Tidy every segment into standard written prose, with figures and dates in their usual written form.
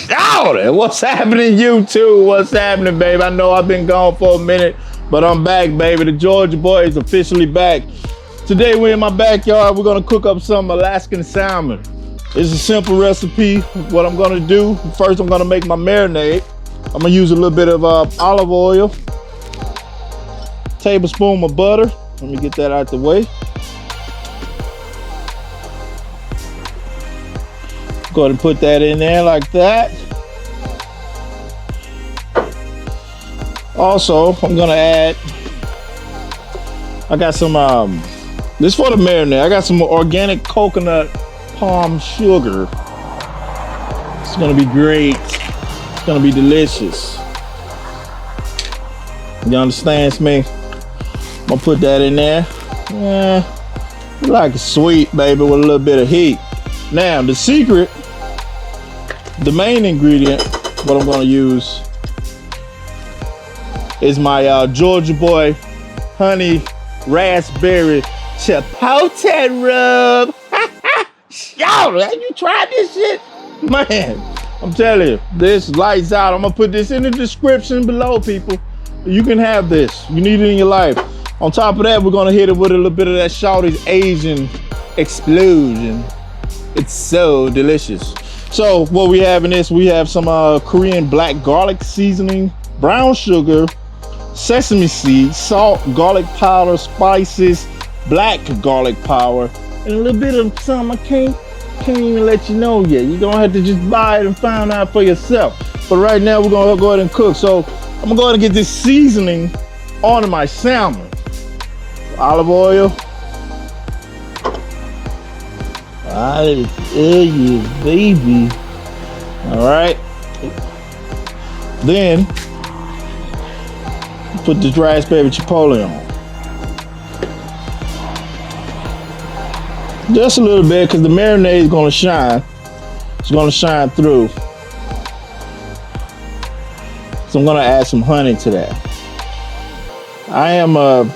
Shouty, what's happening, YouTube? What's happening, baby? I know I've been gone for a minute, but I'm back, baby. The Georgia boy is officially back. Today we're in my backyard. We're gonna cook up some Alaskan salmon. It's a simple recipe. What I'm gonna do, first I'm gonna make my marinade. I'm gonna use a little bit of olive oil, tablespoon of butter. Let me get that out the way. Go ahead and put that in there like that. Also, I'm gonna add, I got some, this for the marinade. I got some organic coconut palm sugar. It's gonna be great. It's gonna be delicious. You understand me? I'm gonna put that in there. Yeah, I like it sweet, baby, with a little bit of heat. Now, the secret, the main ingredient, what I'm gonna use is my Georgia boy honey raspberry chipotle rub. Yo, have you tried this shit? Man, I'm telling you, this lights out. I'm gonna put this in the description below, people. You can have this. You need it in your life. On top of that, we're gonna hit it with a little bit of that Shawty's Asian explosion. It's so delicious. So what we have in this, we have some Korean black garlic seasoning, brown sugar, sesame seeds, salt, garlic powder, spices, black garlic powder, and a little bit of something I can't even let you know yet. You're gonna have to just buy it and find out for yourself. But right now we're gonna go ahead and cook. So I'm gonna go ahead and get this seasoning onto my salmon. Olive oil. Oh yeah, baby. All right. Then put this raspberry chipotle on. Just a little bit, because the marinade is gonna shine. It's gonna shine through. So I'm gonna add some honey to that. I am a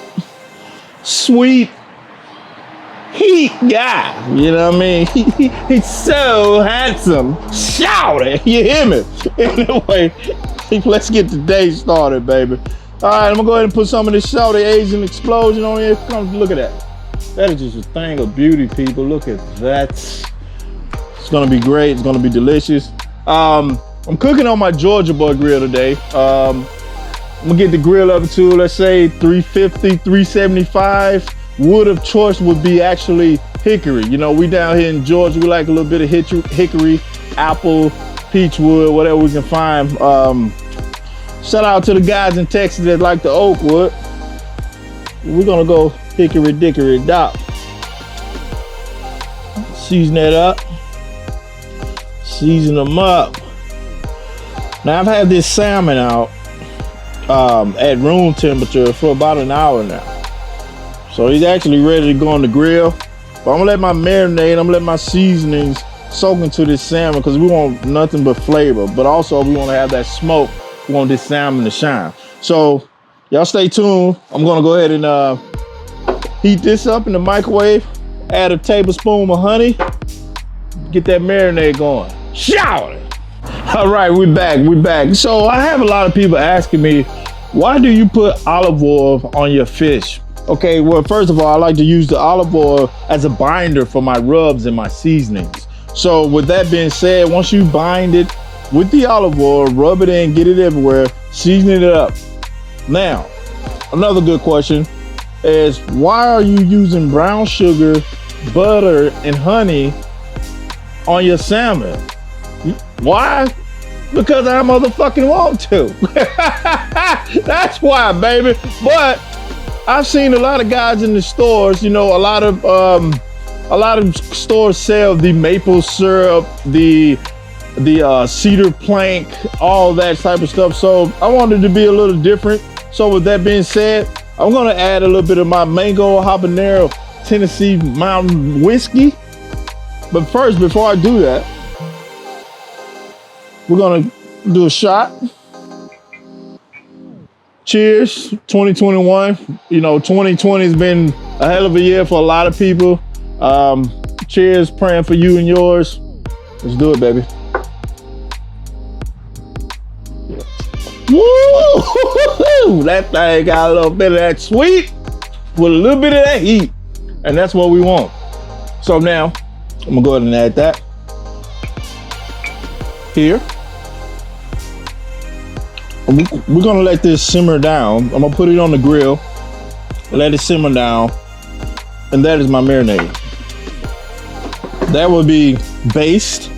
sweet heat guy, you know what I mean? He's so handsome. Shout it, you hear me? Anyway, let's get the day started, baby. All right, I'm gonna go ahead and put some of this Shawty Asian explosion on here. Come look at that. That is just a thing of beauty, people. Look at that. It's gonna be great. It's gonna be delicious. I'm cooking on my Georgia boy grill today. I'm gonna get the grill up to, let's say, 350, 375. Wood of choice would be actually hickory. You know, we down here in Georgia, we like a little bit of hickory, apple, peach wood, whatever we can find. Shout out to the guys in Texas that like the oak wood. We're gonna go hickory dickory dock. Season that up. Season them up. Now I've had this salmon out at room temperature for about an hour now. So he's actually ready to go on the grill. But I'm gonna let my marinade, I'm gonna let my seasonings soak into this salmon, because we want nothing but flavor. But also we wanna have that smoke. We want this salmon to shine. So y'all stay tuned. I'm gonna go ahead and heat this up in the microwave. Add a tablespoon of honey. Get that marinade going. Shout it. All right, we're back. So I have a lot of people asking me, why do you put olive oil on your fish? Okay, well, first of all, I like to use the olive oil as a binder for my rubs and my seasonings. So with that being said, once you bind it with the olive oil, rub it in, get it everywhere, season it up. Now, another good question is, why are you using brown sugar, butter, and honey on your salmon? Why? Because I motherfucking want to. That's why, baby. But I've seen a lot of guys in the stores, you know, a lot of stores sell the maple syrup, the cedar plank, all that type of stuff. So I wanted to be a little different. So with that being said, I'm gonna add a little bit of my mango habanero Tennessee Mountain whiskey. But first, before I do that, we're gonna do a shot. Cheers, 2021. You know, 2020 has been a hell of a year for a lot of people. Cheers, praying for you and yours. Let's do it, baby. Woo! That thing got a little bit of that sweet with a little bit of that heat. And that's what we want. So now, I'm gonna go ahead and add that here. We're gonna let this simmer down. I'm gonna put it on the grill, let it simmer down, and that is my marinade. That will be based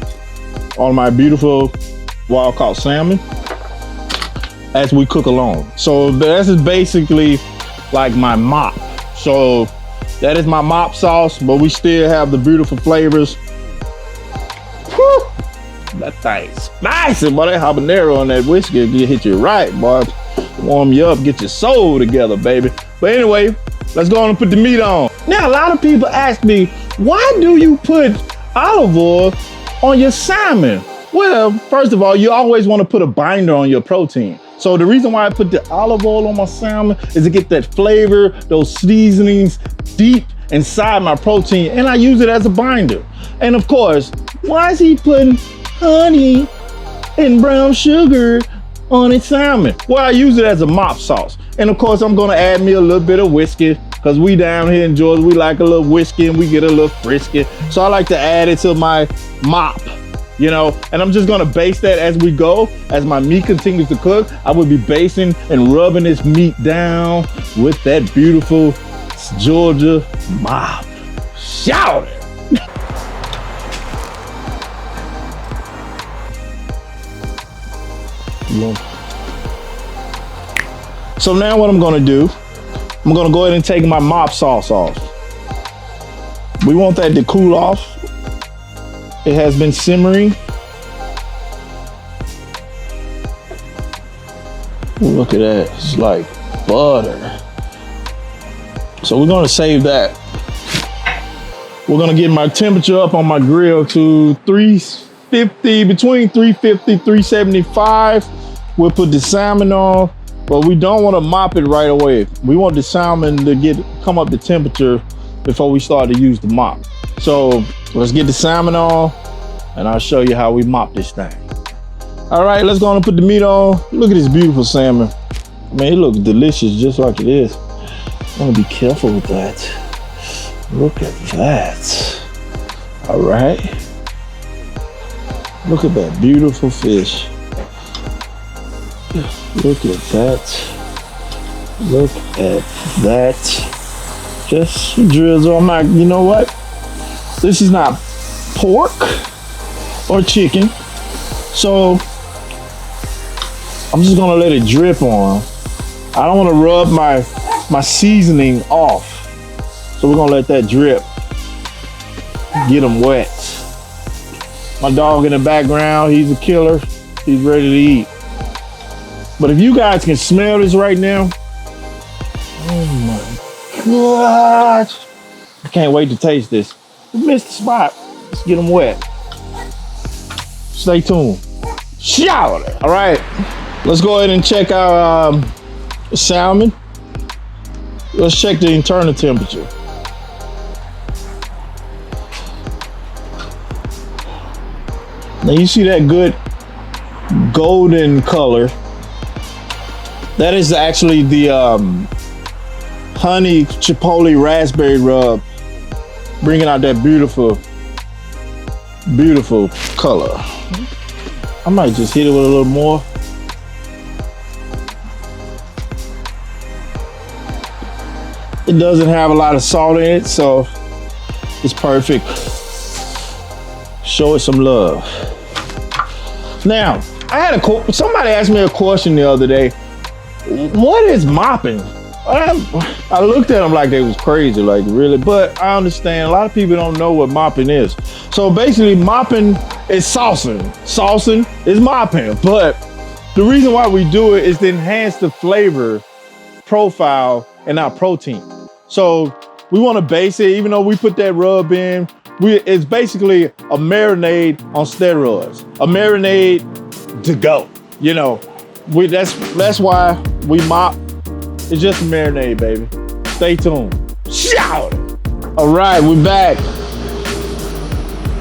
on my beautiful wild caught salmon as we cook along. So this is basically like my mop. So that is my mop sauce, but we still have the beautiful flavors. Whew. That thing's spicy, boy. That habanero and that whiskey will hit you right, boy. Warm you up, get your soul together, baby. But anyway, let's go on and put the meat on. Now, a lot of people ask me, why do you put olive oil on your salmon? Well, first of all, you always want to put a binder on your protein. So the reason why I put the olive oil on my salmon is to get that flavor, those seasonings deep inside my protein, and I use it as a binder. And of course, why is he putting honey and brown sugar on his salmon? Well, I use it as a mop sauce. And of course, I'm gonna add me a little bit of whiskey, because we down here in Georgia, we like a little whiskey and we get a little frisky. So I like to add it to my mop, you know, and I'm just gonna baste that as we go. As my meat continues to cook, I will be basting and rubbing this meat down with that beautiful Georgia mop. Shout it! So now what I'm gonna do, I'm gonna go ahead and take my mop sauce off. We want that to cool off. It has been simmering. Look at that, it's like butter. So we're gonna save that. We're gonna get my temperature up on my grill to 350, between 350, 375. We'll put the salmon on, but we don't want to mop it right away. We want the salmon to come up to temperature before we start to use the mop. So let's get the salmon on and I'll show you how we mop this thing. All right, let's go on and put the meat on. Look at this beautiful salmon. Man, it looks delicious just like it is. I'm gonna be careful with that. Look at that. All right. Look at that beautiful fish. Look at that. Look at that. Just drizzle. I'm not, you know what? This is not pork or chicken. So I'm just gonna let it drip on. I don't wanna rub my seasoning off. So we're gonna let that drip. Get them wet. My dog in the background, he's a killer. He's ready to eat. But if you guys can smell this right now, oh my gosh. I can't wait to taste this. We missed the spot. Let's get them wet. Stay tuned. Shout it. All right, let's go ahead and check our salmon. Let's check the internal temperature. Now you see that good golden color. That is actually the honey chipotle raspberry rub, bringing out that beautiful, beautiful color. I might just hit it with a little more. It doesn't have a lot of salt in it, so it's perfect. Show it some love. Now, somebody asked me a question the other day. What is mopping? I looked at them like they was crazy, like really, but I understand a lot of people don't know what mopping is. So basically mopping is saucing. Saucing is mopping, but the reason why we do it is to enhance the flavor profile in our protein. So we want to base it, even though we put that rub in, it's basically a marinade on steroids, a marinade to go, you know. That's why we mop. It's just a marinade, baby. Stay tuned. Shout! All right, we're back.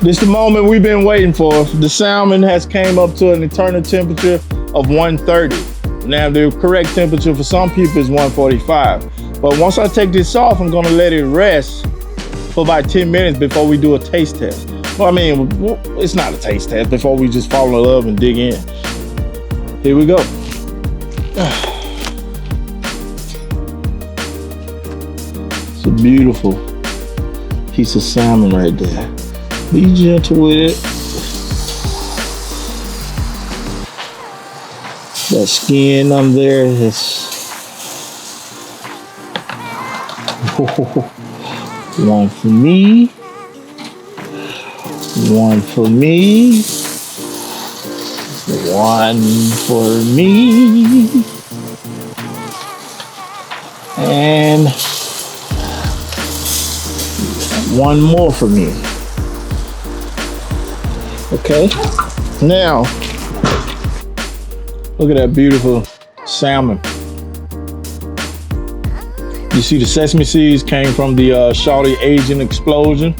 This is the moment we've been waiting for. The salmon has came up to an internal temperature of 130. Now the correct temperature for some people is 145. But once I take this off, I'm gonna let it rest for about 10 minutes before we do a taste test. Well, I mean, it's not a taste test before we just fall in love and dig in. Here we go. It's a beautiful piece of salmon right there. Be gentle with it. That skin on there is one for me, one for me, one for me, and one more for me. Okay, now look at that beautiful salmon. You see the sesame seeds came from the Shawty Asian explosion.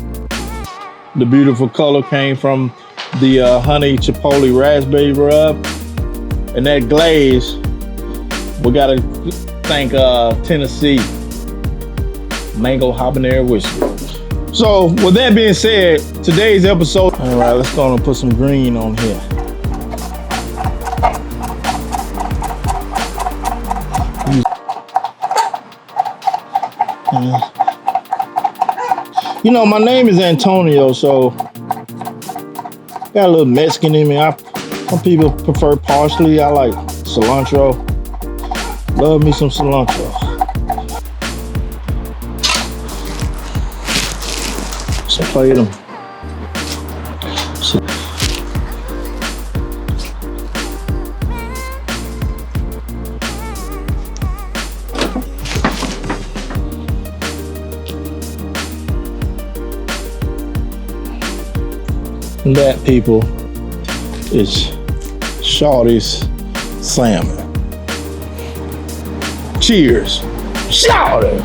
The beautiful color came from the honey chipotle raspberry rub. And that glaze, we gotta thank Tennessee mango habanero whiskey. So with that being said, today's episode, all right, let's go and put some green on here. You know, my name is Antonio, so got a little Mexican in me. Some people prefer parsley. I like cilantro. Love me some cilantro. So play them. And that, people, is Shawty's salmon. Cheers. Shawty.